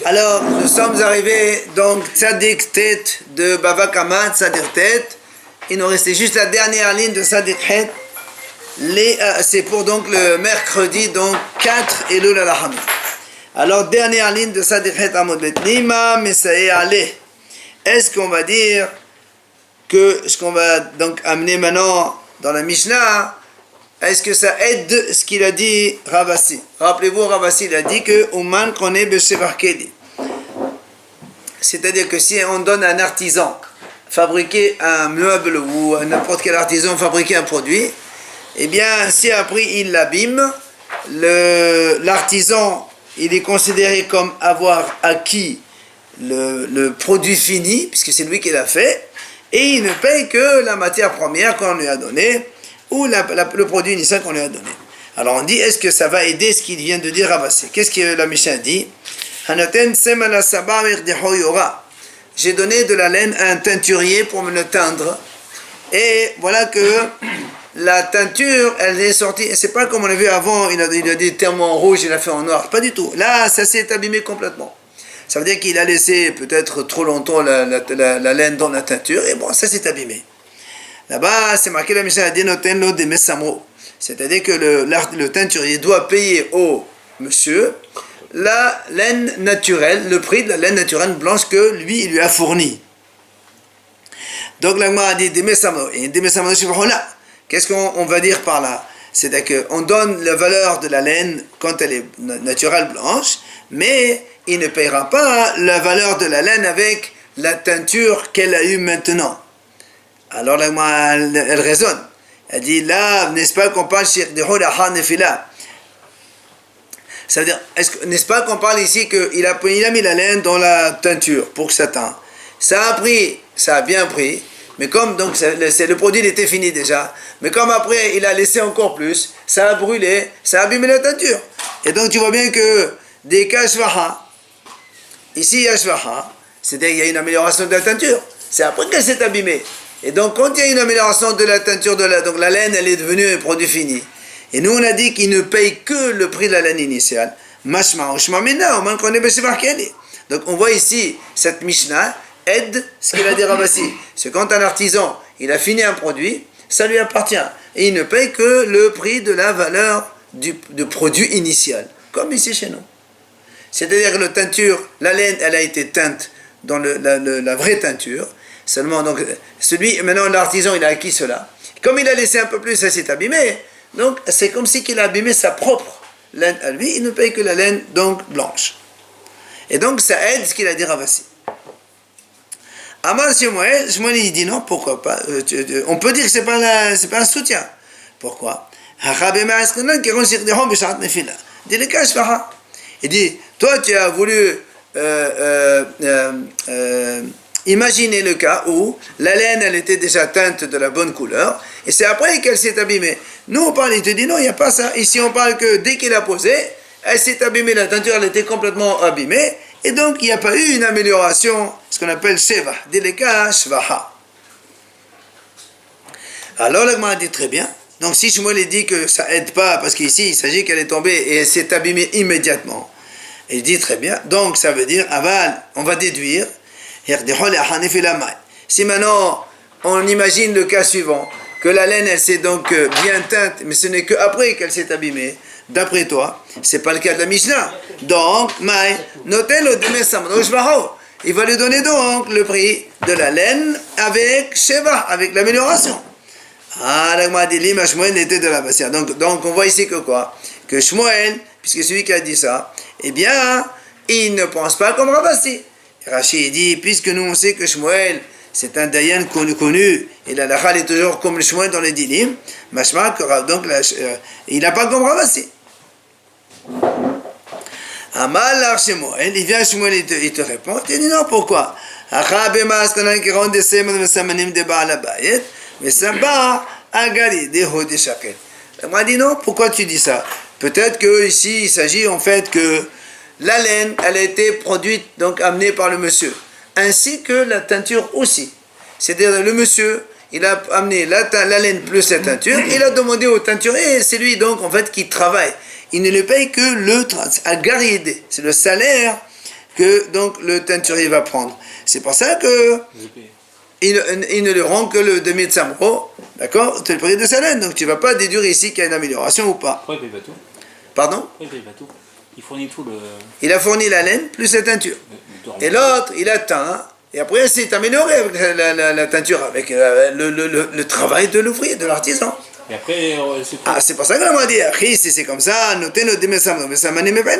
Alors, nous sommes arrivés, donc, Tzadik Tet de Bava Kama, Tzadik Tet. Il nous restait juste la dernière ligne de Tzadik Het. C'est pour donc le mercredi, donc 4 Elul al-Hamid. Alors, dernière ligne de Tzadik Het Amud Bet Nima, Mesae Ale. Est-ce qu'on va dire que ce qu'on va donc amener maintenant dans la Mishnah, est-ce que ça aide ce qu'il a dit Ravasi? Rappelez-vous, Ravasi il a dit que Ouman connaît Beshevarkeli. C'est-à-dire que si on donne à un artisan fabriquer un meuble ou à n'importe quel artisan fabriquer un produit, eh bien, si après il l'abîme, l'artisan il est considéré comme avoir acquis le produit fini, puisque c'est lui qui l'a fait, et il ne paye que la matière première qu'on lui a donnée, ou le produit initial qu'on lui a donné. Alors on dit, est-ce que ça va aider ce qu'il vient de dire Ravasi? Qu'est-ce que la Mishnah dit? J'ai donné de la laine à un teinturier pour me le teindre. Et voilà que la teinture, elle est sortie. C'est pas comme on a vu avant, il a dit tellement en rouge, il a fait en noir. Pas du tout. Là, ça s'est abîmé complètement. Ça veut dire qu'il a laissé peut-être trop longtemps la laine dans la teinture. Et bon, ça s'est abîmé. Là-bas, c'est marqué la Mishnah dit notenlo de mesamro. C'est-à-dire que le teinturier doit payer au monsieur la laine naturelle, le prix de la laine naturelle blanche que lui, il lui a fourni. Donc la Gemara a dit des mesamro. Et des mesamro, qu'est-ce qu'on va dire par là? C'est-à-dire qu'on donne la valeur de la laine quand elle est naturelle blanche, mais il ne payera pas la valeur de la laine avec la teinture qu'elle a eue maintenant. Alors là, elle raisonne. Elle dit là, n'est-ce pas qu'on parle nefila? Ça veut dire, n'est-ce pas qu'on parle ici qu'il a mis la laine dans la teinture pour que ça teinte. Ça a pris, ça a bien pris, mais comme donc le produit il était fini déjà, mais comme après il a laissé encore plus, ça a brûlé, ça a abîmé la teinture. Et donc tu vois bien que des cas shvaha, ici yashvaha, c'est-à-dire qu'il y a une amélioration de la teinture. C'est après qu'elle s'est abîmée. Et donc, quand il y a une amélioration de la teinture, donc la laine, elle est devenue un produit fini. Et nous, on a dit qu'il ne paye que le prix de la laine initiale. Donc, on voit ici, cette Mishnah aide ce qu'il a dit Ravasi. C'est quand un artisan, il a fini un produit, ça lui appartient. Et il ne paye que le prix de la valeur du produit initial. Comme ici chez nous. C'est-à-dire que la teinture, la laine, elle a été teinte dans la vraie teinture. Seulement, donc, maintenant l'artisan il a acquis cela. Comme il a laissé un peu plus, ça s'est abîmé. Donc, c'est comme si il a abîmé sa propre laine à lui. Il ne paye que la laine, donc, blanche. Et donc, ça aide ce qu'il a dit Ravasi. Amar Shmuel, il dit non, pourquoi pas. On peut dire que c'est pas un soutien. Pourquoi? Il dit, toi, tu as voulu imaginez le cas où la laine, elle était déjà teinte de la bonne couleur, et c'est après qu'elle s'est abîmée. Nous, on parle, il te dit non, il n'y a pas ça. Ici, on parle que dès qu'il a posé, elle s'est abîmée, la teinture, elle était complètement abîmée, et donc il n'y a pas eu une amélioration, ce qu'on appelle sheva, deleka shvaha. Alors, la Gemara dit très bien. Donc, si Shmuel dit que ça aide pas, parce qu'ici, il s'agit qu'elle est tombée et elle s'est abîmée immédiatement, il dit très bien. Donc, ça veut dire, aval, on va déduire. Si maintenant on imagine le cas suivant, que la laine elle s'est donc bien teinte, mais ce n'est qu'après qu'elle s'est abîmée, d'après toi, c'est pas le cas de la Mishnah. Donc, il va lui donner donc le prix de la laine avec Sheva, avec l'amélioration. Ah, la dit Lima Shmuel était de la Bassia. Donc on voit ici que quoi? Que Shmuel, puisque celui qui a dit ça, eh bien, il ne pense pas comme Ravasi. Rashi dit, puisque nous on sait que Shmuel, c'est un Dayan connu, et la Lachal est toujours comme le Shmuel dans les Dinim, machma, donc il n'a pas comme Ravasi. Amal Shmuel, il vient Shmuel, il te répond, il dit non, pourquoi? Il m'a dit non, pourquoi tu dis ça? Peut-être que ici il s'agit en fait que la laine, elle a été produite, donc amenée par le monsieur, ainsi que la teinture aussi. C'est-à-dire le monsieur, il a amené la laine plus la teinture, il a demandé au teinturier, et c'est lui donc en fait qui travaille. Il ne le paye que le garid, c'est le salaire que donc le teinturier va prendre. C'est pour ça que il ne lui rend que le demi de samro, d'accord, c'est le prix de sa laine. Donc tu ne vas pas déduire ici qu'il y a une amélioration ou pas. Pourquoi il paye pas tout? Pardon? Pourquoi il paye pas tout? Il fournit tout le... Il a fourni la laine plus la teinture. Et l'autre, il a teint. Et après, c'est amélioré avec la teinture, avec le travail de l'ouvrier, de l'artisan. Et après, c'est quoi? Ah, c'est pour ça que m'a dit, si c'est comme ça, notez nos démessamres, mais ça m'a n'aimé pas.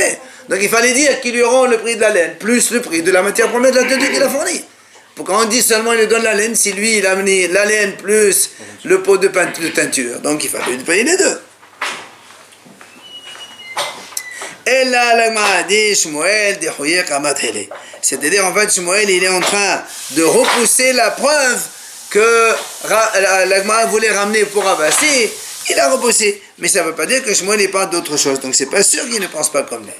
Donc il fallait dire qu'il lui rend le prix de la laine, plus le prix de la matière première de la teinture qu'il a fournie. Pourquoi on dit seulement il lui donne la laine, si lui il a amené la laine plus le pot de teinture. Donc il fallait lui payer les deux. Et là, l'agma dit, Shmuel, c'est-à-dire en fait, Shmuel, il est en train de repousser la preuve que l'agma voulait ramener pour Abassi, il a repoussé. Mais ça ne veut pas dire que Shmuel parle d'autre chose. Donc c'est pas sûr qu'il ne pense pas comme lui.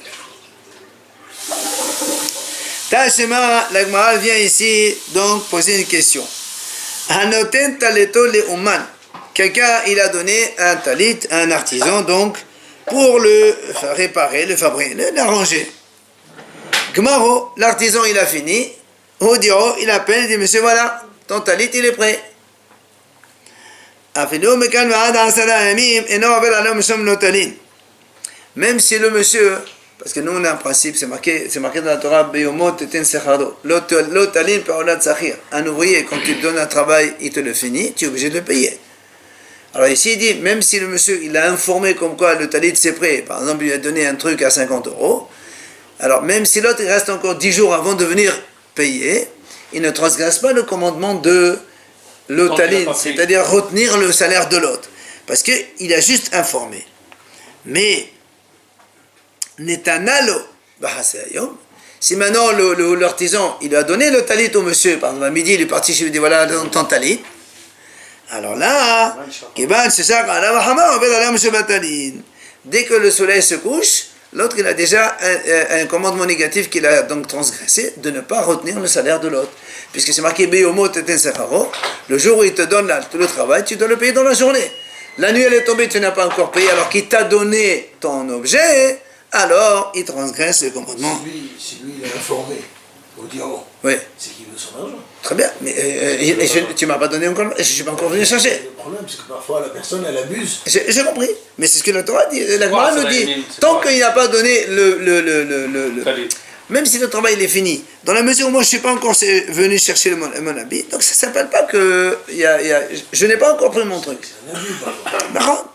Tashema, l'agma vient ici donc poser une question. Hanoten taleto le uman. Quelqu'un, il a donné un talit à un artisan, donc, pour le réparer, le fabriquer, l'arranger. Gmaro, l'artisan, il a fini. Odiro, il appelle, il dit, monsieur, voilà, ton talit, il est prêt. Même si le monsieur, parce que nous on a un principe, c'est marqué dans la Torah, un ouvrier, quand tu donnes un travail, il te le finit, tu es obligé de le payer. Alors ici il dit, même si le monsieur il a informé comme quoi le talit c'est prêt, par exemple il lui a donné un truc à 50 €, alors même si l'autre il reste encore 10 jours avant de venir payer, il ne transgresse pas le commandement de l'otaline, c'est-à-dire retenir le salaire de l'autre, parce qu'il a juste informé. Mais Netanalo, si maintenant l'artisan il a donné le talit au monsieur, par exemple à midi il est parti chez lui, il dit voilà ton talit, alors là, dès que le soleil se couche, l'autre il a déjà un commandement négatif qu'il a donc transgressé, de ne pas retenir le salaire de l'autre. Puisque c'est marqué le jour où il te donne le travail, tu dois le payer dans la journée. La nuit elle est tombée, tu n'as pas encore payé alors qu'il t'a donné ton objet, alors il transgresse le commandement. Si lui il a informé au diamant, oui. C'est qu'il veut son argent. Très bien, mais tu m'as pas donné encore, je ne suis pas encore venu chercher. Le problème, c'est que parfois la personne elle abuse. J'ai compris, mais c'est ce que la Torah dit. La Gemara nous dit, tant qu'il n'a pas donné même si le travail il est fini, dans la mesure où moi je ne suis pas encore venu chercher mon habit, donc ça ne s'appelle pas que je n'ai pas encore pris mon truc. C'est un abus, par exemple.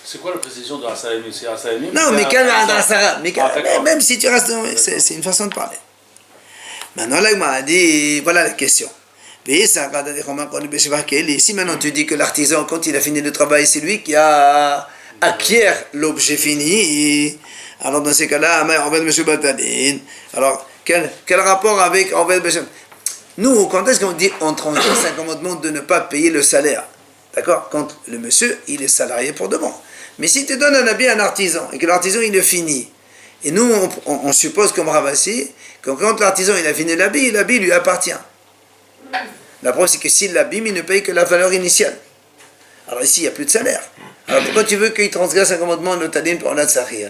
C'est quoi la précision de Rasalemim? C'est Rasalemim? Non, mais même si tu restes, c'est une façon de parler. Maintenant, la Gemara dit, voilà la question. Si maintenant tu dis que l'artisan, quand il a fini le travail, c'est lui qui acquiert l'objet fini, alors dans ces cas-là, alors quel rapport avec Oved Beshem? Nous, quand est-ce qu'on dit on transgresse un commandement de ne pas payer le salaire? D'accord? Quand le monsieur, il est salarié pour de bon. Mais si tu donnes un habit à un artisan, et que l'artisan, il le finit, et nous, on suppose comme Ravassi, que quand l'artisan, il a fini l'habit lui appartient. La preuve, c'est que s'il l'abîme, il ne paye que la valeur initiale. Alors ici, il n'y a plus de salaire. Alors pourquoi tu veux qu'il transgresse un commandement de Tadim pour la Tsahir?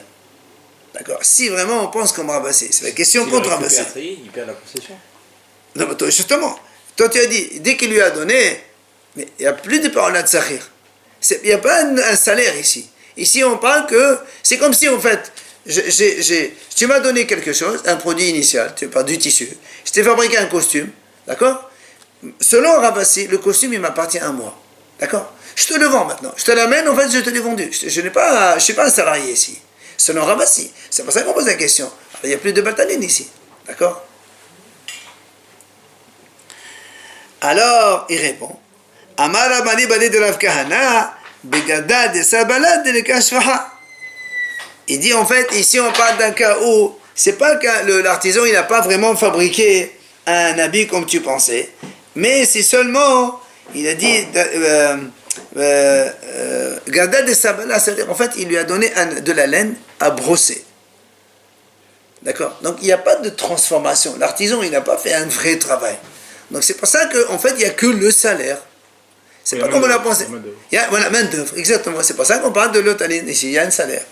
D'accord? Si vraiment on pense comme Ravassi, c'est la question contre Ravassi. Il perd la possession. Non, mais toi, justement, toi tu as dit, dès qu'il lui a donné, mais il n'y a plus de parole de Tsahir. Il n'y a pas un salaire ici. Ici, on parle que c'est comme si, en fait, tu m'as donné quelque chose, un produit initial, tu parles du tissu, je t'ai fabriqué un costume, d'accord? Selon Ravassi, le costume, il m'appartient à moi, d'accord? Je te le vends maintenant, je te l'amène, en fait, je te l'ai vendu. Je ne suis pas un salarié ici, selon Ravassi. C'est pour ça qu'on pose la question. Alors, il n'y a plus de bataline ici, d'accord? Alors, il répond, Amar Amani Bali de Rav Kahana, Begada de Sabalad de Kashfaha. Il dit en fait, ici on parle d'un cas où c'est pas que l'artisan il n'a pas vraiment fabriqué un habit comme tu pensais, mais c'est seulement, il a dit, Gada de Sabala, c'est-à-dire en fait il lui a donné de la laine à brosser. D'accord? Donc il n'y a pas de transformation. L'artisan il n'a pas fait un vrai travail. Donc c'est pour ça qu'en fait il n'y a que le salaire. C'est pas comme on a pensé. Voilà, main d'œuvre, exactement. C'est pour ça qu'on parle de l'otaline ici, il y a un salaire.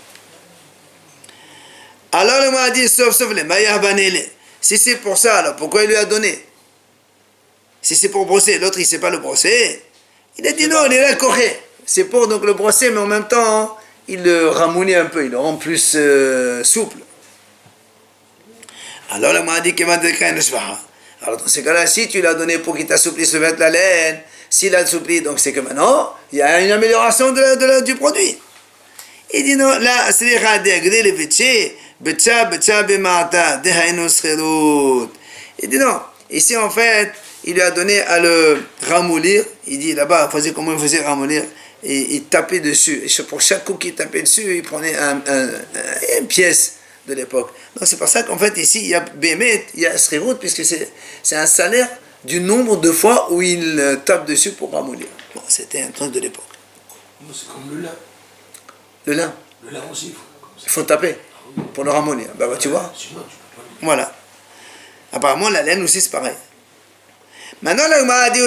Alors le m'a dit, sauf les Maya Banele. Si c'est pour ça, alors pourquoi il lui a donné? Si c'est pour brosser, l'autre il ne sait pas le brosser. Il a dit non, il est là, correct. C'est pour donc le brosser, mais en même temps, il le ramollit un peu, il le rend plus souple. Alors le m'a dit qu'il va décréter une shvaha. Alors dans ce cas-là, si tu l'as donné pour qu'il t'assouplisse la laine, s'il a assoupli, donc c'est que maintenant, il y a une amélioration du produit. Il dit non, là, c'est les radegre, les vétchés, betcha, bemata, dehainu scherut. Il dit non, ici en fait, il lui a donné à le ramollir. Il dit là-bas, il faisait comment il faisait ramollir. Et il tapait dessus. Et pour chaque coup qu'il tapait dessus, il prenait une pièce de l'époque. Donc c'est pour ça qu'en fait ici, il y a Bémet, il y a Srirut, puisque c'est un salaire du nombre de fois où il tape dessus pour ramollir. Bon, c'était un truc de l'époque. C'est comme le lin. Le lin. Le lin aussi, Il faut taper pour le ramollir. Bah, tu vois. Voilà. Apparemment, la laine aussi, c'est pareil. Maintenant, le m'a dit,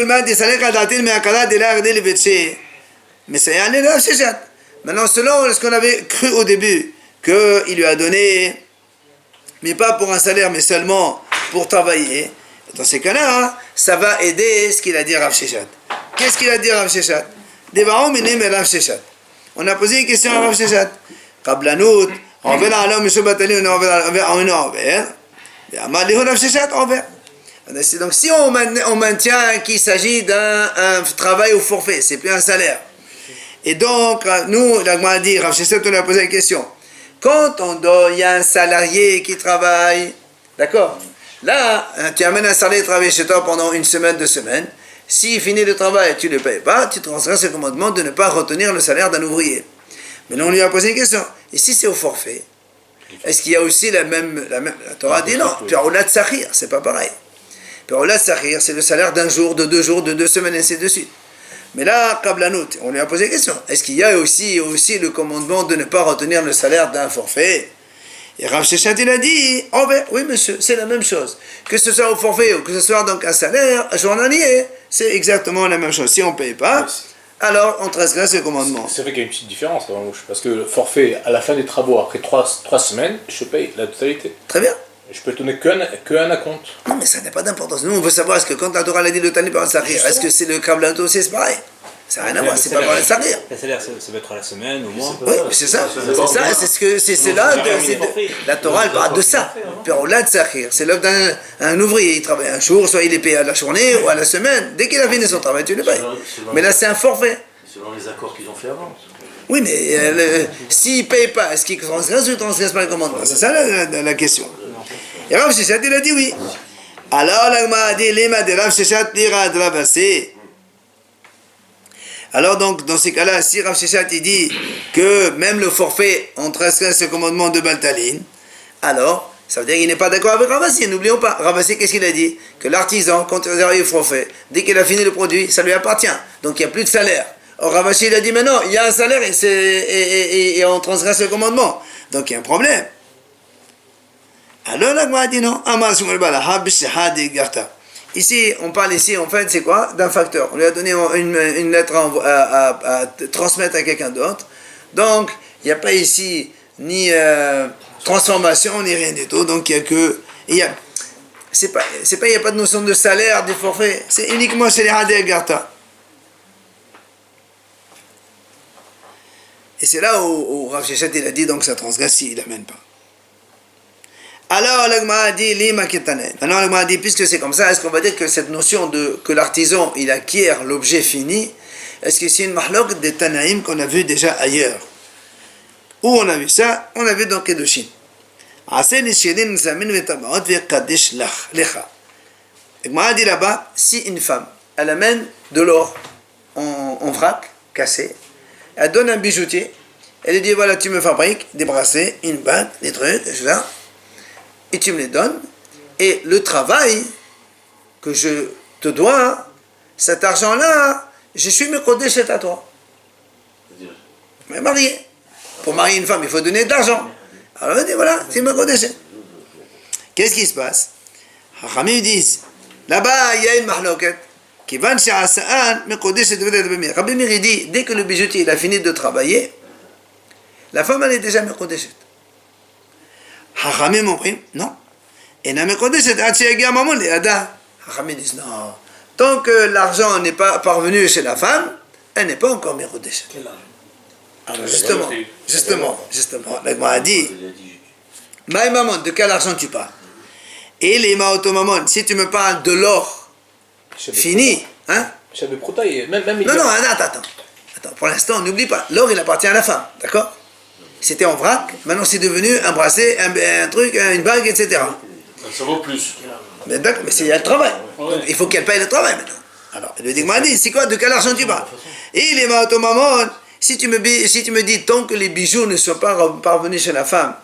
mais ça y est, là, c'est ça. Maintenant, selon ce qu'on avait cru au début, qu'il lui a donné, mais pas pour un salaire, mais seulement pour travailler, dans ces cas-là, ça va aider ce qu'il a dit Rav Sheshat. Qu'est-ce qu'il a dit Rav Sheshat? On a posé une question à Rav Sheshat. Kablanout, on verra alors, M. Batali, on verra. Donc si on maintient qu'il s'agit d'un travail au forfait, c'est plus un salaire. Et donc, nous, l'Agma a dit, Rav Sheshat, on a posé la question. Quand il y a un salarié qui travaille, d'accord? Là, tu amènes un salarié travailler chez toi pendant une semaine, 2 semaines. S'il finit le travail et tu ne le payes pas, tu transgresses le commandement de ne pas retenir le salaire d'un ouvrier. Mais là, on lui a posé une question. Et si c'est au forfait, est-ce qu'il y a aussi la même la Torah dit non, tu as Olat Sahir, c'est pas pareil. Puis Olat Sahir, c'est le salaire d'un jour, de 2 jours, de 2 semaines, et ainsi de suite. Mais là, Kablanout, on lui a posé la question. Est-ce qu'il y a aussi le commandement de ne pas retenir le salaire d'un forfait? Et Rav Sheshat, il a dit, oui monsieur, c'est la même chose. Que ce soit au forfait ou que ce soit donc un salaire journalier, c'est exactement la même chose. Si on ne paye pas, alors on transgresse le commandement. C'est vrai qu'il y a une petite différence, parce que le forfait, à la fin des travaux, après 3 semaines, je paye la totalité. Très bien. Je peux donner qu'un acompte. Non, mais ça n'a pas d'importance. Nous, on veut savoir, est-ce que quand la Torah a dit le Tani par un salaire, est-ce que c'est le Kablanout aussi, c'est pareil? Ça n'a rien à voir, c'est pas par le salaire. Le salaire, ça va être à la semaine, au mois. Oui, c'est ça. C'est là, la Torah, elle parle de ça. Perolad Sahir, c'est l'œuvre d'un ouvrier. Il travaille un jour, soit il est payé à la journée ou à la semaine. Dès qu'il a fini son travail, tu le payes. Mais là, c'est un forfait. Selon les accords qu'ils ont fait avant. Oui, mais s'il ne paye pas, est-ce qu'il transgresse ou il ne transgresse pas le commandement? C'est ça la question. Et Rav Sheshat, il a dit oui. Alors, l'Agma a dit, Lema de Rav Sheshat lira de Rabasé. Alors donc, dans ces cas-là, si Rav Sheshat il dit que même le forfait, on transgresse le commandement de Baltalin, alors, ça veut dire qu'il n'est pas d'accord avec Ravasi. N'oublions pas, Ravasi, qu'est-ce qu'il a dit? Que l'artisan, quand il réserve le forfait, dès qu'il a fini le produit, ça lui appartient. Donc, il n'y a plus de salaire. Or, Ravasi, il a dit, mais non, il y a un salaire et on transgresse le commandement. Donc, il y a un problème. Alors, l'Agma a dit non. Ici, on parle ici, en fait, c'est quoi? D'un facteur. On lui a donné une lettre à transmettre à quelqu'un d'autre. Donc, il n'y a pas ici ni transformation, ni rien du tout. Donc, il n'y a que... il n'y a pas de notion de salaire, de forfait. C'est uniquement chez les Hadé Garta. Et c'est là où Rav Sheshat, il a dit, donc ça transgresse s'il n'amène pas. Alors, l'Agma a dit, Lima Ketanen. Maintenant, l'Agma a dit, puisque c'est comme ça, est-ce qu'on va dire que cette notion que l'artisan, il acquiert l'objet fini, est-ce que c'est une mahlok des Tanaïm qu'on a vu déjà ailleurs? Où on a vu ça? On a vu dans Kedushin. L'Agma a dit là-bas, si une femme, elle amène de l'or en vrac, cassé, elle donne un bijoutier, elle lui dit, voilà, tu me fabriques des bracelets, une bague, des trucs, etc. Et tu me les donnes, et le travail que je te dois, cet argent-là, je suis mékodéchet à toi. Mais marié. Pour marier une femme, il faut donner de l'argent. Alors il dit, voilà, c'est mékodéchet. Qu'est-ce qui se passe? Hachamim disent, là-bas, il y a une mahloket, qui va chez Asa'an, mékodéchet de Vedel. Rabbi Meir dit, dès que le bijoutier il a fini de travailler, la femme, elle est déjà mékodéchet. Hachamim אומרים, non. אינה מקודשת עד שיגיע ממון לידה. Hachamim disent, non. Tant que l'argent n'est pas parvenu chez la femme, elle n'est pas encore מקודשת. Quel âge? Alors justement, la Gemara a dit, Maï Mamon, de quel argent tu parles? Et les Maoto Mamon, si tu me parles de l'or, fini, hein? J'avais protaillé, même Non, attends, pour l'instant, n'oublie pas, l'or il appartient à la femme, d'accord? C'était en vrac, maintenant c'est devenu un bracelet, un truc, une bague, etc. Ça vaut plus. Mais d'accord, mais c'est le travail. Ouais. Donc, il faut qu'elle paye le travail maintenant. Alors, le Digma dit, c'est quoi, de quel argent tu parles? Et les Maoto Mamon, si tu me dis, tant que les bijoux ne sont pas parvenus chez la femme,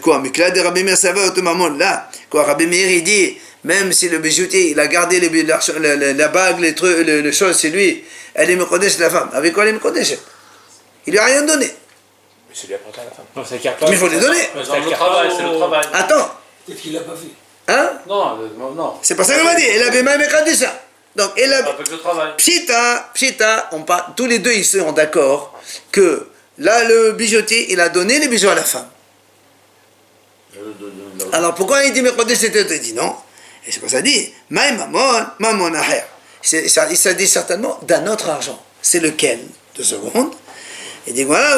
quoi, mais là de Rabbi Meir, ça va automamment là. Quoi, Rabbi Meir, il dit, même si le bijoutier, il a gardé la bague, les trucs, les choses, c'est lui, elle est Mekodesh la femme. Avec quoi elle est Mekodesh? Il lui a rien donné. Mais ça lui appartient à la femme. Non, ça acquiert pas. Mais il faut les donner. Mais dans le travail, c'est le travail. Attends, Peut-être qu'il l'a pas fait. hein? Non. C'est pas ça qu'on m'a dit. Elle avait même Mekodesh. Donc, elle a. Avec le travail. Pshita, tous les deux, ils sont d'accord que là, le bijoutier, il a donné les bijoux à la femme. Alors pourquoi il dit Mekodesh c'était il dit non? Et c'est quoi ça dit? Maï mamon aher. Il s'agit certainement d'un autre argent. C'est lequel? 2 secondes. Il dit voilà,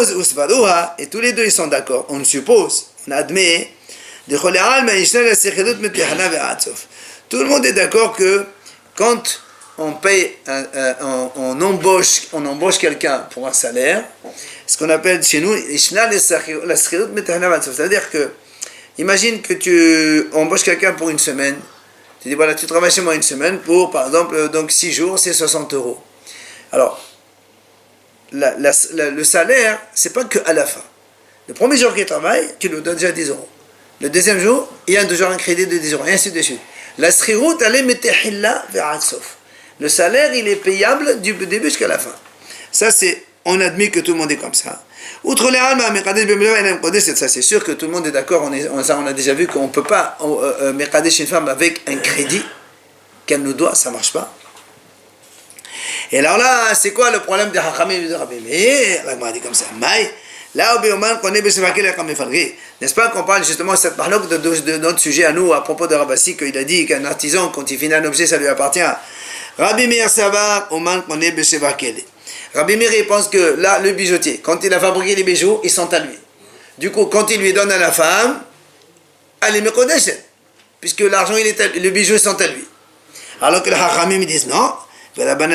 et tous les deux ils sont d'accord. On suppose, on admet, tout le monde est d'accord que quand on paye, on embauche quelqu'un pour un salaire, ce qu'on appelle chez nous, c'est-à-dire que imagine que tu embauches quelqu'un pour une semaine. Tu dis, voilà, tu travailles chez moi une semaine pour, par exemple, donc 6 jours, c'est 60 €. Alors, le salaire, c'est pas que à la fin. Le premier jour qu'il travaille, tu lui donnes déjà 10 €. Le deuxième jour, il y a toujours un crédit de 10 €, et ainsi de suite. La srirout, elle est metehilla vers sauf. Le salaire, il est payable du début jusqu'à la fin. Ça, c'est, on admet que tout le monde est comme ça. Outre les alma, ça c'est sûr que tout le monde est d'accord, on a déjà vu qu'on ne peut pas mekadesh une femme avec un crédit qu'elle nous doit, ça ne marche pas. Et alors là, c'est quoi le problème des Hachamim et de Rabbi Meir? La Gemara dit comme ça, là, n'est-ce pas qu'on parle justement de cette marloque de notre sujet à nous, à propos de Rabassi, qu'il a dit qu'un artisan, quand il finit un objet, ça lui appartient. Rabbi Meir Savar, Oman Kone Beshevakele. Rabbi Meir pense que là, le bijoutier, quand il a fabriqué les bijoux, ils sont à lui. Du coup, quand il lui donne à la femme, elle est mekodeshet, puisque l'argent, les bijoux sont à lui. Alors que les Hachamim disent non, Hachamim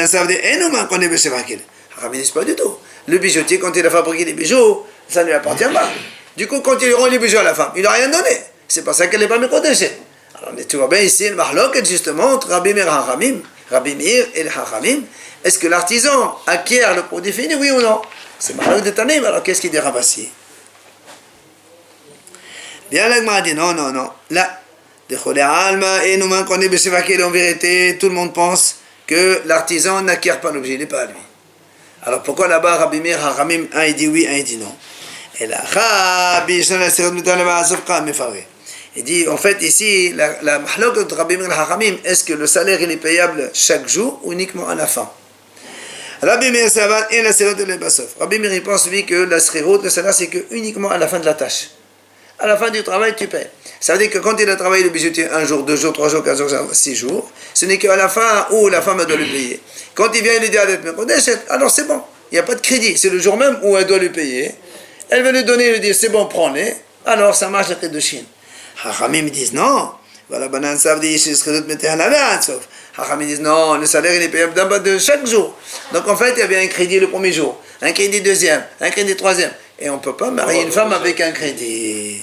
disent pas du tout. Le bijoutier, quand il a fabriqué les bijoux, ça ne lui appartient pas. Du coup, quand il rend les bijoux à la femme, il n'a rien donné. C'est pour ça qu'elle n'est pas mekodeshet. Alors, tu vois bien ici, le mahlok, justement, entre Rabbi Meir et Hachamim, Rabbi Meir et les Hachamim. Est-ce que l'artisan acquiert le produit fini, oui ou non? C'est Mahalok de Tanim, alors qu'est-ce qu'il dit Rabassi? Bien là, il dit non. Là, en vérité, tout le monde pense que l'artisan n'acquiert pas l'objet, il n'est pas à lui. Alors pourquoi là-bas, Rabbi Meir, Hachamim, un il dit oui, un il dit non? Et là, il dit, en fait, ici, la mahlok de Rabbi Meir et Hachamim, est-ce que le salaire il est payable chaque jour ou uniquement à la fin? Rabbi Meir Savat et la sérot de l'Ebasof. Rabbi Meir pense lui que la sérot, le salaire, c'est que uniquement à la fin de la tâche. À la fin du travail, tu paies. Ça veut dire que quand il a travaillé le bijoutier 1 jour, 2 jours, 3 jours, 4 jours, 6 jours, ce n'est qu'à la fin où la femme doit lui payer. Quand il vient lui dire d'être Mekodesh, alors c'est bon. Il n'y a pas de crédit. C'est le jour même où elle doit lui payer. Elle va lui donner, lui dire c'est bon, prends-les. Alors ça marche la tête de Chine. Hachamim disent non. Voilà, Banan Savdi, Hachamim disent non, le salaire il est payable de chaque jour. Donc en fait, il y avait un crédit le premier jour, un crédit deuxième, un crédit troisième. Et on ne peut pas marier une femme avec un crédit.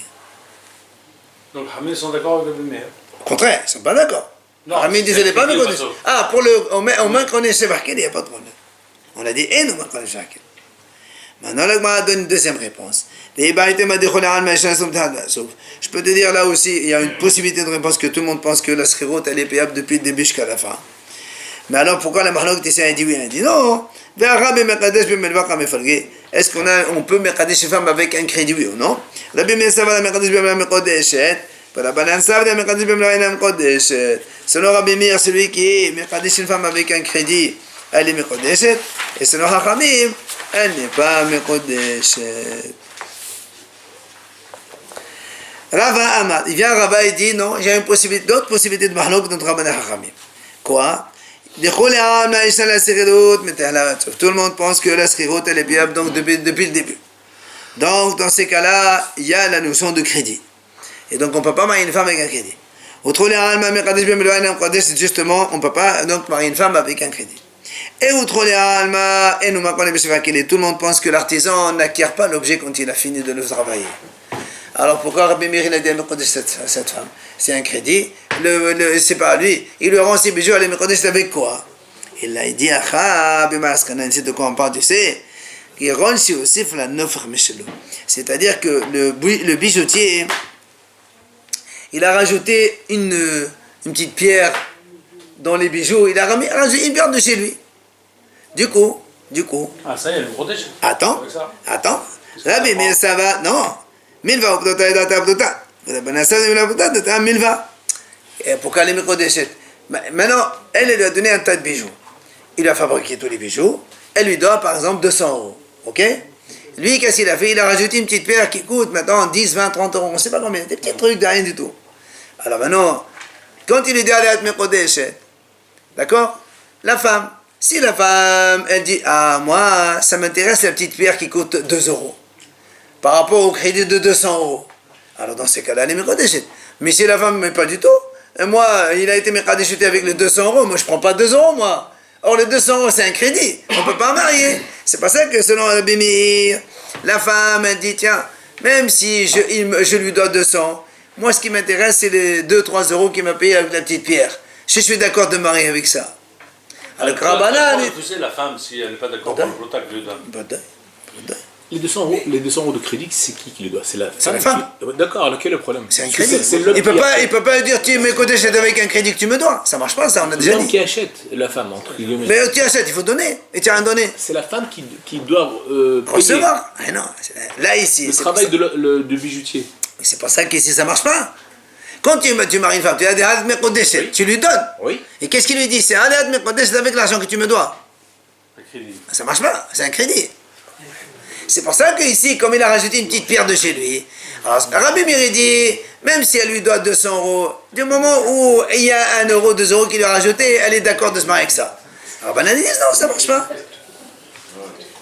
Donc les Hachamim sont d'accord avec Rabbi Meir. Au contraire, ils ne sont pas d'accord. Hachamim disent elle n'est pas méconnaissée. Ah, pour le au moins qu'on est chez Barkel, il n'y a pas de problème. On a dit, au moins qu'on est chez Barkel. Maintenant, l'Agma donne une deuxième réponse. Je peux te dire là aussi, il y a une possibilité de réponse que tout le monde pense que la schirout elle est payable depuis le début jusqu'à la fin. Mais alors pourquoi la mahlok ici a dit oui, elle dit non? Est-ce qu'on peut mekadesh une femme avec un crédit, oui ou non? Selon Rabbi Meir, celui qui mekadesh une femme avec un crédit, elle est mekodeshet, et selon Hachamim, elle n'est pas mekodeshet. Rava Amar, il vient Rava et dit non, j'ai une possibilité, d'autres possibilités de mahlok dans Rabban Hachamim. Quoi? Tout le monde pense que la srirot elle est payable donc depuis le début. Donc dans ces cas-là, il y a la notion de crédit. Et donc on ne peut pas marier une femme avec un crédit. Justement, on ne peut pas donc marier une femme avec un crédit. Et outre les alma, et nous tout le monde pense que l'artisan n'acquiert pas l'objet quand il a fini de le travailler. Alors pourquoi Rabbi Meir a dit cette femme? C'est un crédit, c'est pas lui. Il lui rend ses bijoux, elle est Mekodesh avec quoi? Il a dit c'est de quoi on parle, tu sais. C'est-à-dire que le bijoutier, il a rajouté une petite pierre dans les bijoux, il a rajouté une pierre de chez lui. Du coup. Ah, ça y est, elle me protège. Attends. Avec ça. Rabbi Meir, ça va, non. Milva optota et data optota. Milva. Et pourquoi elle est Mekodeshet? Maintenant, elle lui a donné un tas de bijoux. Il a fabriqué tous les bijoux. Elle lui doit par exemple 200 €. Ok? Lui, qu'est-ce qu'il a fait? Il a rajouté une petite pierre qui coûte maintenant 10, 20, 30 €. On ne sait pas combien. Des petits trucs de rien du tout. Alors maintenant, quand il lui dit allez à Mekodeshet, d'accord? La femme. Si la femme, elle dit ah, moi, ça m'intéresse la petite pierre qui coûte 2 € par rapport au crédit de 200 €. Alors dans ces cas-là, elle est Mekodeshet. Mais si la femme, mais pas du tout. Et moi, il a été Mekodeshet avec les 200 €. Moi, je ne prends pas 2 €, moi. Or, les 200 €, c'est un crédit. On ne peut pas marier. C'est pas ça que selon Rabbi Meir, la femme, elle dit, tiens, même si je lui dois 200, moi, ce qui m'intéresse, c'est les 2-3 € qu'il m'a payé avec la petite pierre. Je suis d'accord de marier avec ça. Alors, Rabbanan... Tu sais, la femme, si elle n'est pas d'accord pour le protocole que je lui donne. Les 200 € de crédit, c'est qui le doit? C'est la femme. D'accord, alors quel est le problème? C'est un crédit. Il peut pas dire tu me Kodesh avec un crédit que tu me dois. Ça marche pas, ça, on a déjà dit. L'homme qui achète la femme, entre guillemets. Mais tu achètes, il faut donner. Et tu as rien donné. C'est la femme qui doit recevoir. Ah non, là ici. Le travail de bijoutier. Mais c'est pour ça qu'ici ça marche pas. Quand tu maries une femme, tu as des Had Mekodesh, tu lui donnes. Oui. Et qu'est-ce qu'il lui dit? C'est Had Mekodesh avec l'argent que tu me dois. Ça marche pas, c'est un crédit. C'est pour ça qu'ici, comme il a rajouté une petite pierre de chez lui, alors Rabbi Meir dit, même si elle lui doit 200 €, du moment où il y a 1 €, 2 € qu'il lui a rajouté, elle est d'accord de se marier avec ça. Alors ben elle dit non, ça marche pas.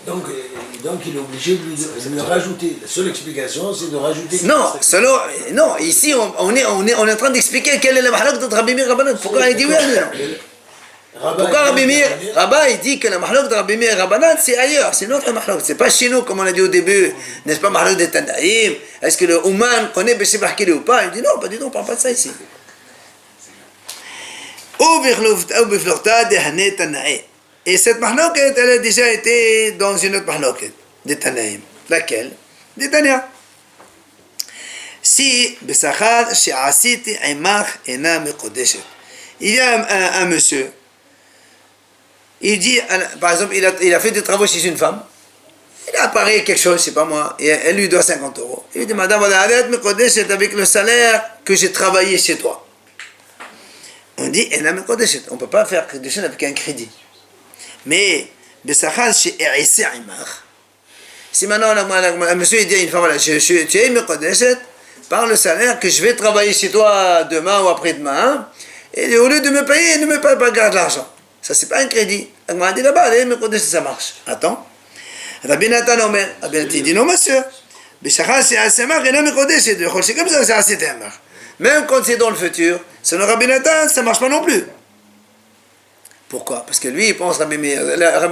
Donc il est obligé de lui rajouter. La seule explication, c'est de rajouter. Non, ici on est en train d'expliquer quelle est la mahlak de Rabbi Meir Rabbanan. Pourquoi il dit oui ou non? Pourquoi Rabbi Meir, Rabba, il dit que la mahlok de Rabbi Meir Rabbanan, c'est ailleurs, c'est notre mahlok, c'est pas chez nous, comme on a dit au début, n'est-ce pas mahlok de Tanaïm? Est-ce que le Ouman connaît Beshibah Kili ou pas? Il dit non, pas du tout, on parle pas de ça ici. Et cette mahlok, elle a déjà été dans une autre mahlok de Tanaïm. Laquelle? De Tania. Si Besachar, She'asiti, Imach, Ena Mekodeshet. Il y a un monsieur. Il dit, par exemple, il a fait des travaux chez une femme. Il a appareillé quelque chose, je sais pas moi, et elle lui doit 50 €. Il lui dit, madame, voilà, arrête me kodeshet avec le salaire que j'ai travaillé chez toi. On dit, elle a me kodeshet. On ne peut pas faire kodeshet avec un crédit. Mais, si maintenant, un monsieur il dit à une femme, voilà, tu es me kodeshet par le salaire que je vais travailler chez toi demain ou après-demain, et au lieu de me payer, ne me paye pas, garde l'argent. Ça, c'est pas un crédit. Elle m'a dit là-bas, allez, me connais ça marche. Attends. Rabbi Nathan Omer. Rabbi Nathan dit non, monsieur. Bishachar, c'est assez marre, et non, me connais, c'est comme ça, c'est assez marre. Même quand c'est dans le futur, selon Rabbi Nathan, ça marche pas non plus. Pourquoi? Parce que lui, il pense, Rabbi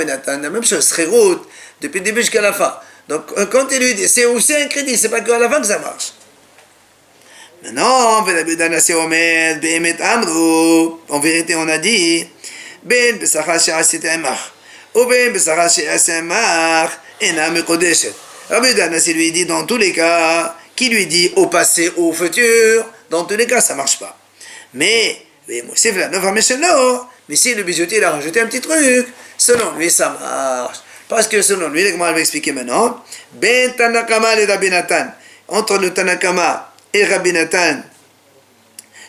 Nathan, la même chose, serait route, depuis le début jusqu'à la fin. Donc, quand il lui dit, c'est aussi un crédit, c'est pas qu'à la fin que ça marche. Maintenant, en vérité, on a dit, Ben Besachar She'asiti Imach, ou Ben Besachar She'asiti Imach, Ena Mekodeshet. Rabbi Danassi lui dit dans tous les cas, qui lui dit au passé ou au futur, dans tous les cas, ça marche pas. Mais si le bijoutier il a rajouté un petit truc, selon lui, ça marche. Parce que selon lui, comment elle va expliquer maintenant, Ben Tanakama et Rabbi Nathan, entre le Tanakama et Rabbi Nathan,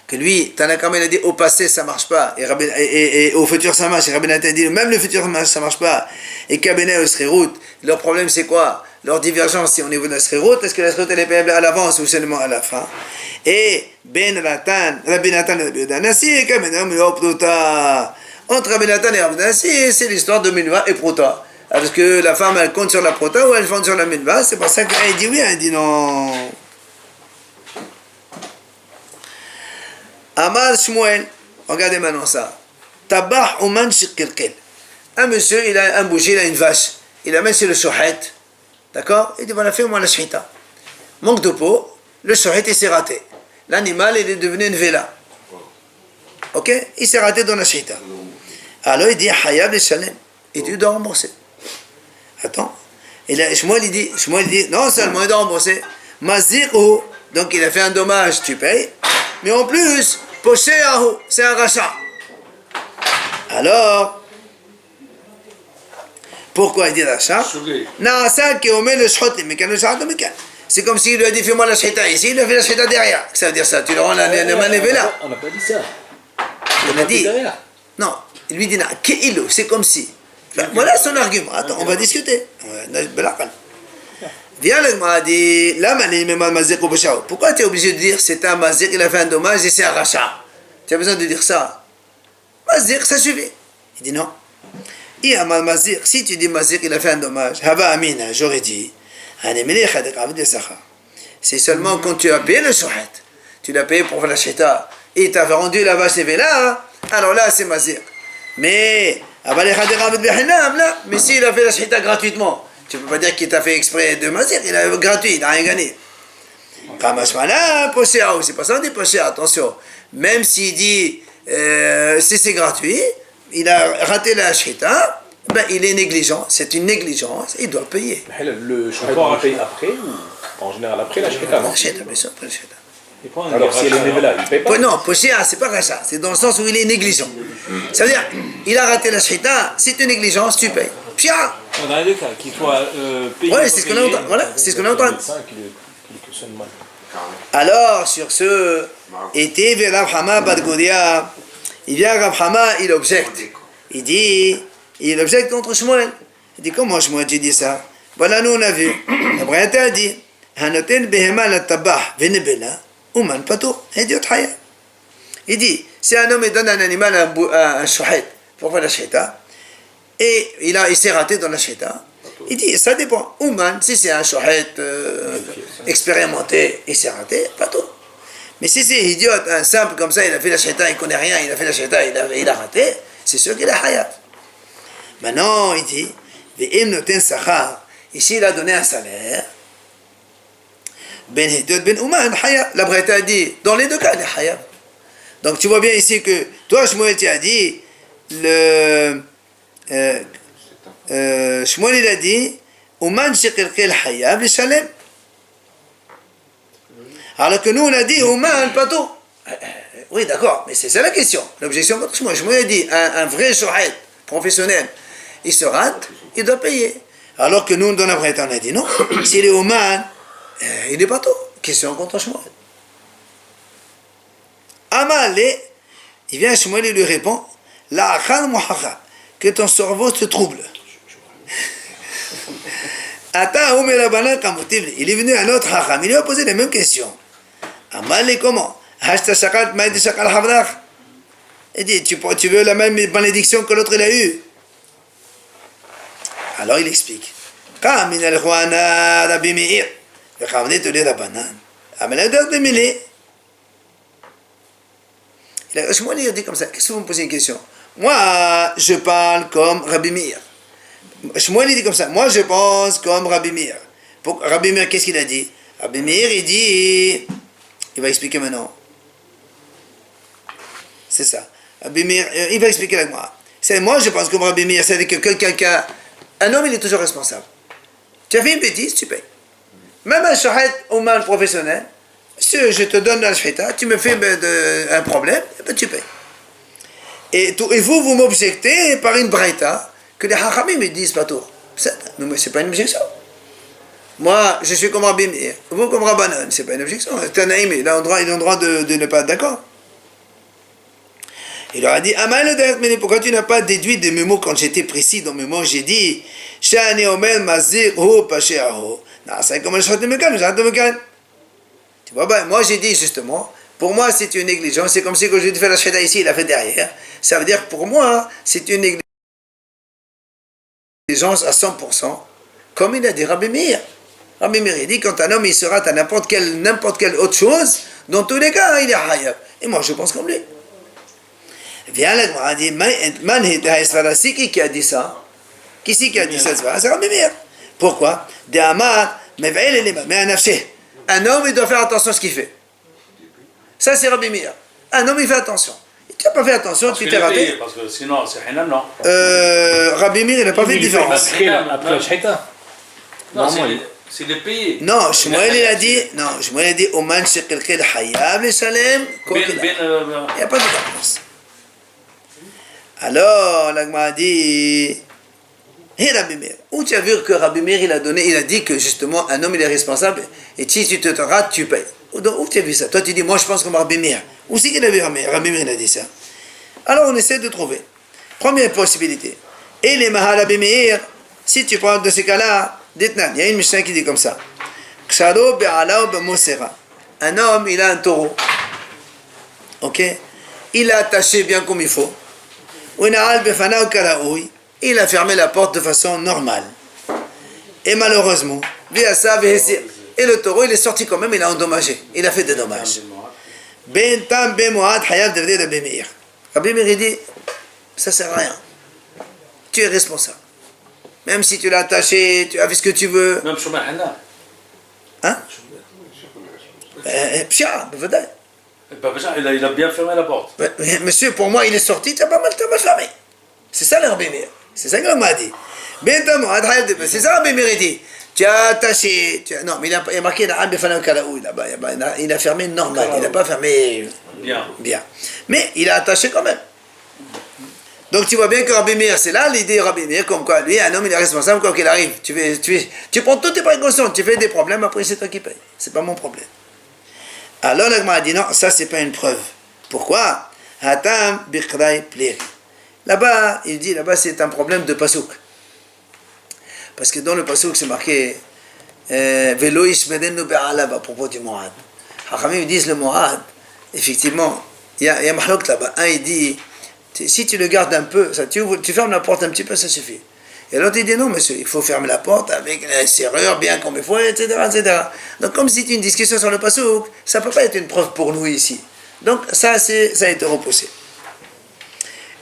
que lui, Tanakama, il a dit au passé ça marche pas, et au futur ça marche, et Rabbi Nathan dit même le futur ça marche pas, et Kabbalah et Srirut, leur problème c'est quoi? leur divergence, c'est au niveau de la sréroute. Est-ce que la sréroute elle est payable à l'avance ou seulement à la fin? Et Ben Natan, Rabbi Natan et Rabbi Yehuda Hanassi, entre Rabbi Natan et Rabbi Yehuda Hanassi, c'est l'histoire de Minva et Prota. Parce que la femme elle compte sur la Prota ou elle compte sur la Minva, c'est pour ça qu'elle dit oui, elle dit non. Amar Shmuel, regardez maintenant ça. Tabah Oman Shikirkel. Un monsieur, il a un boucher, il a une vache. Il la met sur le shohet. D'accord? Il dit voilà, fais-moi la shita. Manque de peau, le shohet il s'est raté. L'animal il est devenu une vela. Ok? Il s'est raté dans la shita. Alors il dit Hayab le Shalem. Et tu dois rembourser. Attends. Et là, Shmuel il dit non seulement il doit rembourser. Mazirhu. Donc il a fait un dommage, tu payes. Mais en plus, Posheahu, c'est un rachat. Alors, pourquoi il dit rachat? C'est comme s'il lui a dit fais-moi la shita ici, il a fait la shita derrière. Ça veut dire ça, tu le rends la main levée là. On n'a pas dit ça. Il a dit, non, il lui dit c'est comme si. Ben, voilà son argument. Attends, on va discuter. Viens le m'a dit, pourquoi tu es obligé de dire c'est un mazir, il a fait un dommage et c'est un rachat? Tu as besoin de dire ça. Mazir, ça suffit. Il dit non. Si tu dis mazir, il a fait un dommage, j'aurais dit, c'est seulement quand tu as payé le shohet, tu l'as payé pour faire la shita, et tu as rendu la vache et là, alors là c'est mazir. Mais s'il a fait la shita gratuitement, tu ne peux pas dire qu'il t'a fait exprès de mazir, il a gratuit, il n'a rien gagné. C'est pas ça, on dit poshéa, attention. Même s'il dit si c'est gratuit, il a raté la shita, ben il est négligent, c'est une négligence, il doit payer. Le shita doit payer après ou en général après la shita, non? La shita, bien sûr, après la shita. Alors si elle est nivela, il ne paye pas? Non, poshéa, c'est pas rachat, c'est dans le sens où il est négligent. Ça veut dire, il a raté la shita, c'est une négligence, tu payes. Pia! Dans les deux cas, qu'il soit payé. Ouais, c'est ce qu'on entend. Voilà, c'est ce qu'on entend. Alors, sur ce, était vers Rav Hama Badgodia, il vient Rav Hama, il objecte. Il objecte contre Shmuel. Il dit, comment Shmuel tu dis ça? Voilà, nous on a vu. La Braïta a dit, Hanoten behema la tabah venebela, uman pato, idiot haya. Il dit, si un homme donne un animal un shohet pour faire la shita, et il s'est raté dans la shita, il dit, ça dépend. Ouman, si c'est un shohet expérimenté, il s'est raté, pas tout. Mais si c'est idiot, un simple comme ça, il a fait la shita, il connaît rien, il a fait la shita, il a raté, c'est sûr qu'il a hayat. Maintenant, il dit, ve'im noten sachar, ici il a donné un salaire, ben hidot ben ouman, hayat. La Braïta a dit, dans les deux cas, il est hayat. Donc tu vois bien ici que, toi Shmuel, tu as dit, Shmuel il a dit Ouman shekirkel hayab li shalem. Alors que nous on a dit Ouman pato. Oui d'accord, mais c'est ça la question. L'objection contre Shmuel. Shmuel a dit un vrai shohet professionnel, il se rate, il doit payer. Alors que nous dans la vraie on a dit non, s'il est Ouman, il est pato. Question contre Shmuel. Amalé, il vient à Shmuel et lui répond La akhan muhacha, que ton cerveau se trouble. Il est venu à un autre hacham, il lui a posé les mêmes questions. Amalé, comment? Il dit tu veux la même malédiction que l'autre il a eu? Alors il explique. Shmuel il dit comme ça, qu'est-ce que vous me posez une question? Moi, je parle comme Rabbi Meir. Shmuel il dit comme ça, moi je pense comme Rabbi Meir. Rabbi Meir, qu'est-ce qu'il a dit? Rabbi Meir il dit, il va expliquer maintenant. C'est ça. Rabbi Meir, il va expliquer avec moi. C'est moi je pense comme Rabbi Meir, c'est-à-dire que quelqu'un, un homme il est toujours responsable. Tu as fait une bêtise, tu payes. Même un shohet au mal professionnel, si je te donne la shita, tu me fais un problème, ben tu payes. Et vous m'objectez par une braïta que les hachamim me disent pas tout. Mais c'est pas une objection. Moi, je suis comme Rabbi Meir, vous comme Rabbanan, c'est pas une objection. Tanaïm, il a le droit de ne pas être d'accord. Il leur a dit, mais pourquoi tu n'as pas déduit de mes mots quand j'étais précis dans mes mots? J'ai dit, שאני אומר מזיק הוא פשע הוא. נעשה comme le chante מכאן, le chante מכאן. Tu vois, ben, moi j'ai dit justement, pour moi c'est une négligence, c'est comme si quand je lui fais la shahada ici, il a fait derrière. Ça veut dire que pour moi, c'est une négligence à 100%, comme il a dit Rabbi Meir. Rabbi Meir, il dit quand un homme il se rate à n'importe quelle autre chose, dans tous les cas, il est hayab. Et moi je pense comme lui. Viens là, on dit, c'est qui a dit ça? Qui c'est qui a dit ça? C'est Rabbi Meir. Pourquoi? Un homme, il doit faire attention à ce qu'il fait. Ça, c'est Rabbi Meir. Un homme, il fait attention. Tu n'as pas fait attention, tu t'es raté. Parce que sinon, c'est Hanan, non? Rabbi Meir, il n'a pas fait de différence. Après la shahita. Non, c'est les payés. Non, Shmuel, il a dit, Oman shekelkel hayab le shalem. Il n'y a pas de différence. Alors, l'Agma a dit, hé Rabbi Meir, où tu as vu que Rabbi Meir, il a dit que justement, un homme, il est responsable, et si tu te rates, tu payes. Où tu as vu ça? Toi, tu dis, moi, je pense comme Rabbi Meir. Où c'est qu'il a vu Rabbi Meir, il a dit ça. Alors, on essaie de trouver. Première possibilité. Et les Mahal Rabbi Meir, si tu prends de ces cas-là, dites-nous, il y a une Mishnah qui dit comme ça. Un homme, il a un taureau. Ok? Il l'a attaché bien comme il faut. Il a fermé la porte de façon normale. Et malheureusement, et le taureau, il est sorti quand même, il a endommagé. Il a fait des dommages. Rabbi Meir dit, ça sert à rien. Tu es responsable. Même si tu l'as attaché, tu as fait ce que tu veux. Même Shomar Hanan. Hein? Pshia, Il a bien fermé la porte. Monsieur, pour moi, il est sorti, tu as pas mal fermé. C'est ça le Rabbi Meir. C'est ça que m'a dit. C'est ça Rabbi Meir dit. Tu as attaché. Non, mais il a marqué il a fermé normal. Il n'a pas fermé bien. Mais il a attaché quand même. Donc tu vois bien que Rabbi Meir, c'est là l'idée de Rabbi Meir, comme quoi lui, un homme, il est responsable quoi qu'il arrive. Tu prends toutes tes précautions, tu fais des problèmes, après c'est toi qui payes. C'est pas mon problème. Alors l'Agma a dit non, ça c'est pas une preuve. Pourquoi? Hatam biqrai pleri. Là-bas, il dit, là-bas c'est un problème de pasouk. Parce que dans le pasouk c'est marqué Velo ishmedenu be'alav à propos du Mo'ad. Hachamim disent le Mo'ad, effectivement, il y a mahlok là-bas. Un il dit, si tu le gardes un peu, ça, tu fermes la porte un petit peu, ça suffit. Et l'autre il dit non monsieur, il faut fermer la porte avec la serrure bien comme il faut, etc., etc. Donc comme c'est une discussion sur le pasouk, ça ne peut pas être une preuve pour nous ici. Donc ça a été repoussé.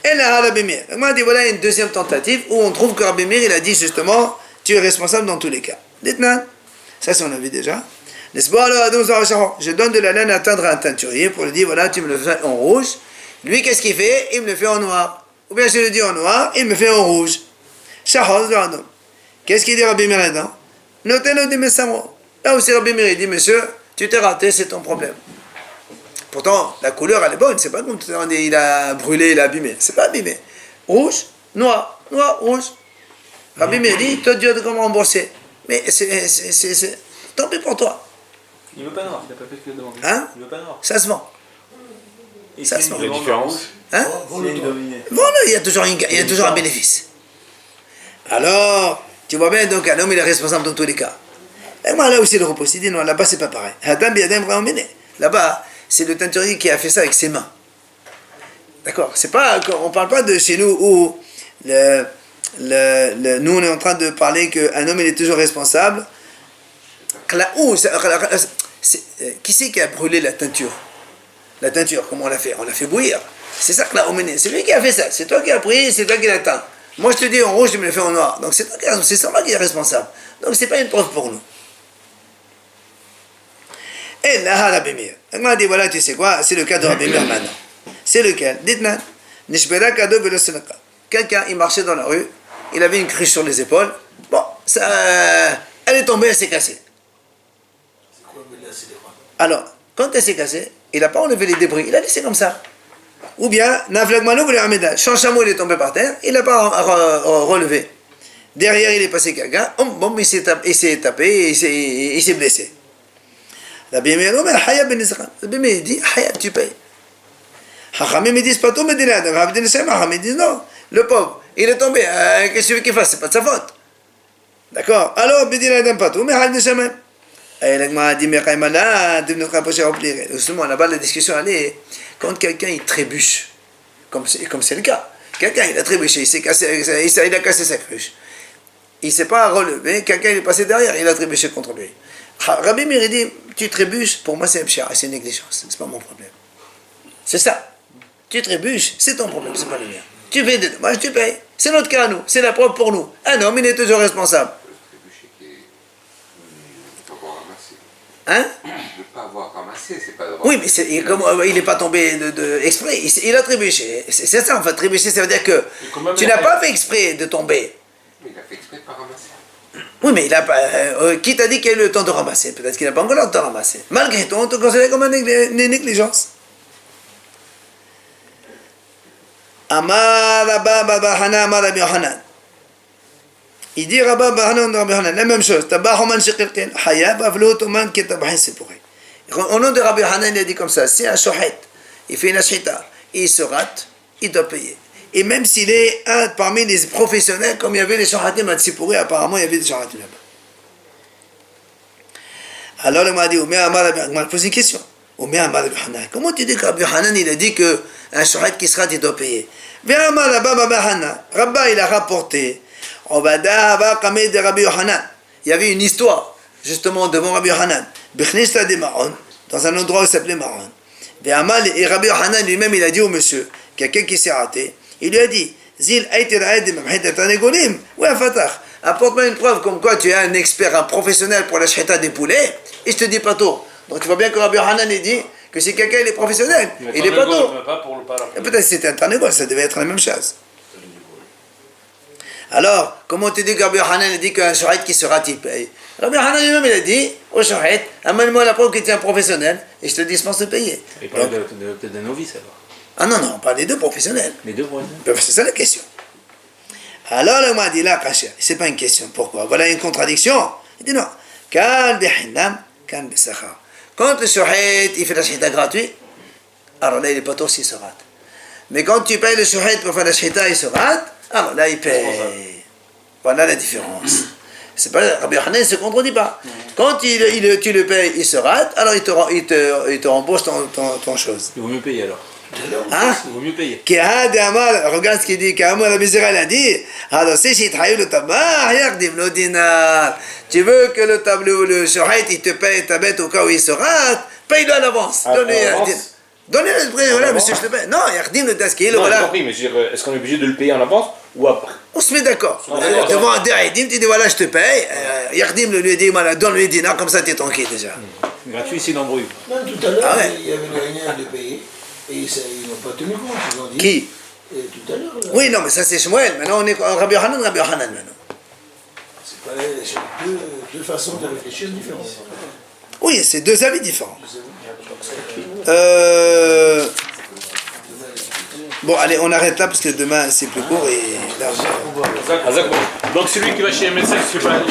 Et là, Rabbi Meir. On m'a dit voilà une deuxième tentative où on trouve que Rabbi Meir il a dit justement tu es responsable dans tous les cas. Dites-nous, ça c'est on l'a vu déjà. Je donne de la laine à teindre à un teinturier pour lui dire voilà tu me le fais en rouge. Lui qu'est-ce qu'il fait? Il me le fait en noir. Ou bien je le dis en noir, il me fait en rouge. Qu'est-ce qu'il dit Rabbi Meir là-dedans? Là aussi Rabbi Meir il dit monsieur tu t'es raté, c'est ton problème. Pourtant, la couleur, elle est bonne. C'est pas comme il a brûlé, il a abîmé. C'est pas abîmé. Rouge, noir, rouge. Rabbi Meir dit, toi, Dieu, comment rembourser? Mais c'est... Tant pis pour toi. Il veut pas noir, il n'a pas fait ce qu'il a demandé. Hein? Il veut pas noir. Ça se vend. Et Ça s'il se vend. me La demande différence. Hein? Voilà, il y a toujours un bénéfice. Alors, tu vois bien, donc un homme, il est responsable dans tous les cas. Et moi, là aussi, le repos, il dit, non, là-bas, c'est pas pareil. Là-bas, c'est le teinturier qui a fait ça avec ses mains. D'accord? C'est pas, on parle pas de chez nous où nous on est en train de parler qu'un homme il est toujours responsable. Qui c'est qui a brûlé la teinture? La teinture, comment on l'a fait? On l'a fait bouillir. C'est ça que l'a emmené. C'est lui qui a fait ça. C'est toi qui as pris, c'est toi qui l'as teint. Moi je te dis en rouge, tu me le fais en noir. Donc c'est toi qui est responsable. Donc c'est pas une preuve pour nous. Et là, Rabbi Meir. Elle m'a dit, voilà, tu sais quoi, c'est le cas de Rabbi Meir maintenant. C'est lequel? Dites-moi. Quelqu'un, il marchait dans la rue, il avait une cruche sur les épaules. Bon, ça, elle est tombée, elle s'est cassée. Alors, quand elle s'est cassée, il n'a pas enlevé les débris, il a laissé comme ça. Ou bien, son chameau il est tombé par terre, il n'a pas relevé. Derrière, il est passé quelqu'un, il s'est tapé, il s'est blessé. Rabbi Meir dit, Hayab, tu payes. Hachamim disent pas tout, mais disent non. Le pauvre, il est tombé, qu'est-ce que tu veux qu'il fasse? C'est pas de sa faute. D'accord. Alors, Bidin Adam Patou, mais Halde Shaman. Et l'Agma dit, mais Kaimana, de notre rapprocher au plier. Justement, là-bas, la discussion, elle est quand quelqu'un il trébuche, comme c'est le cas. Quelqu'un il a trébuché, il a cassé sa cruche. Il ne s'est pas relevé, quelqu'un il est passé derrière, il a trébuché contre lui. Rabbi Meir dit, tu trébuches, pour moi c'est un pchar, c'est une négligence, c'est pas mon problème. C'est ça. Tu trébuches, c'est ton problème, c'est pas le mien. Tu fais des dommages, tu payes. C'est notre cas à nous, c'est la preuve pour nous. Un homme, il est toujours responsable. Hein? Ne pas avoir ramassé, c'est pas Oui, mais il n'est pas tombé exprès, il a trébuché. C'est ça en fait, trébucher, ça veut dire que tu n'as pas fait exprès de tomber. Mais il a fait exprès de pas ramasser. Oui, mais il a pas. Qui t'a dit qu'il a eu le temps de ramasser? Peut-être qu'il n'a pas encore le temps de ramasser. Malgré tout, on te considère comme une négligence. Amar Rabba Baba Hana Amar Rabbi Yohanan. Il dit Rabba Baba Hana Rabbi Yohanan, la même chose. Tabahoman Shekirkin, Hayab Avlotoman Ketabahin Sepourin. Au nom de Rabbi Yohanan, il a dit comme ça, si un shohet, il fait une ashita, et il se rate, il doit payer. Et même s'il est un parmi les professionnels, comme il y avait les shohatim à Tsipouri, apparemment il y avait des shohatim là-bas. Alors il m'a dit, il m'a posé une question. Comment tu dis que Rabbi Yohanan il a dit qu'un shohet qui se rate, il doit payer? Rabba il a rapporté, il y avait une histoire, justement devant Rabbi Yohanan, dans un endroit où il s'appelait Maron. Et Rabbi Yohanan lui-même, il a dit au monsieur, quelqu'un qui s'est raté, il lui a dit, apporte-moi une preuve comme quoi tu es un expert, un professionnel pour la shhita des poulets, et je te dis pas tout. Donc il faut bien que Rabbi Yohanan ait dit que si quelqu'un est professionnel, il n'est pas tout. Peut-être que c'était un tarnégol, ça devait être la même chose. Alors, comment tu dis que Rabbi Yohanan a dit qu'un shohet qui se rate, il paye? Rabbi Yohanan lui-même, il a dit au shohet, amène-moi la preuve que tu es un professionnel, et je te dispense de payer. Il parle peut-être d'un novice alors. Ah non, on parle des deux professionnels. Les deux professionnels. C'est ça la question. Alors, le m'a dit là, c'est pas une question. Pourquoi? Voilà une contradiction. Il dit non. Kan bihinam, kan bisakhar. Quand le shohet, il fait la shhita gratuite, alors là, il n'est pas tôt s'il se rate. Mais quand tu payes le shohet pour faire la shhita, il se rate, alors là, il paye. Voilà la différence. C'est pas, Rabbi Yohanan ne se contredit pas. Quand tu le payes, il se rate, alors il te rembourse ton chose. Il vaut mieux payer alors. Hein? Il vaut mieux payer. Regarde ce qu'il dit. La misérable a dit, tu veux que le tableau, le shohet, il te paye ta bête au cas où il se rate, paye-le à l'avance. Donnez-le le prix, voilà, monsieur, je te paye. Non, Yardim le Taskil, Non, j'ai voilà. compris, mais je veux dire, est-ce qu'on est obligé de le payer en avance ou après? On se met d'accord. Devant un Yardim, tu dis voilà, je te paye. Yardim lui dit, voilà, donne-lui 10 dinars, comme ça tu es tranquille déjà. Gratuit, c'est d'embrouille. Non, tout à l'heure, Ah ouais. il y avait le réunion de payer, et ils n'ont pas tenu compte, ils ont dit. Qui? Et tout à l'heure, là. Oui, non, mais ça c'est Shmuel. Maintenant, on est Rabbi Yohanan maintenant. C'est pas deux façons de réfléchir différentes. Oui, c'est deux avis différents. Bon, allez, on arrête là parce que demain c'est plus court et là, Donc celui qui va chez un médecin, je sais pas.